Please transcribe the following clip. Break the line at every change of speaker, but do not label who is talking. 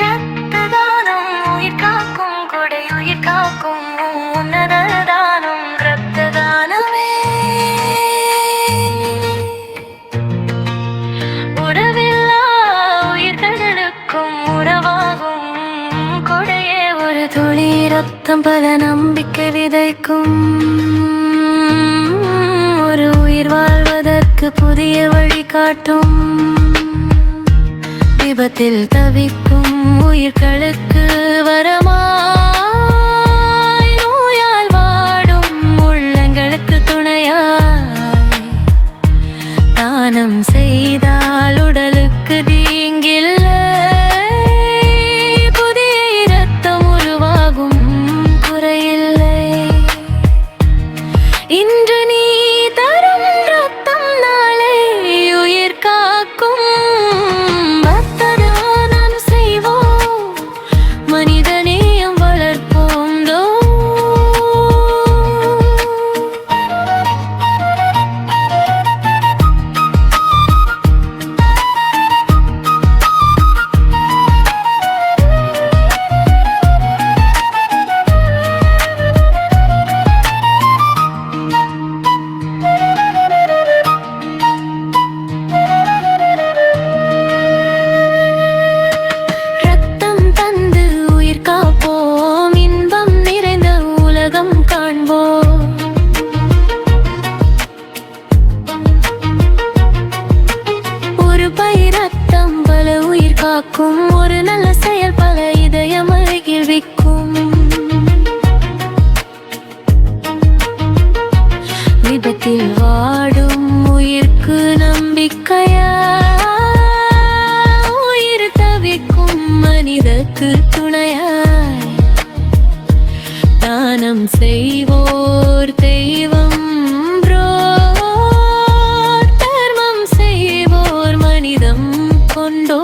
ரத்ததானம் உயிர் காக்கும் கொடை உயிர் காக்கும் உன்னத தானம் ரத்ததானமே உறவில்லா உயிர்களுக்கும் உறவாகும் கொடையே ஒரு துளி ரத்தம் பல நம்பிக்கை விதைக்கும் ஒரு உயிர் வாழ்வதற்கு புதிய வழி காட்டும் விபத்தில் தவிக்கும் உயிர்களுக்கு வரமாய் நோயால் வாடும் உள்ளங்களுக்கு துணையாய் தானம் செய்தால் உடலுக்கு தீங்கில்லை புதிய இரத்தம் உருவாகும் குறையில்லை இன்று நீ தரும் ரத்தம் நாளை உயிர் காக்கும் காக்கும் ஒரு நல்ல செயல் பல இதயம் மகிழ்விக்கும் விபத்தில் வாடும் உயிர்க்கு நம்பிக்கையா உயிர் தவிக்கும் மனிதக்கு துணையாய் தானம் செய்வோர் தெய்வம் தர்மம் செய்வோர் மனிதம் கொண்டோ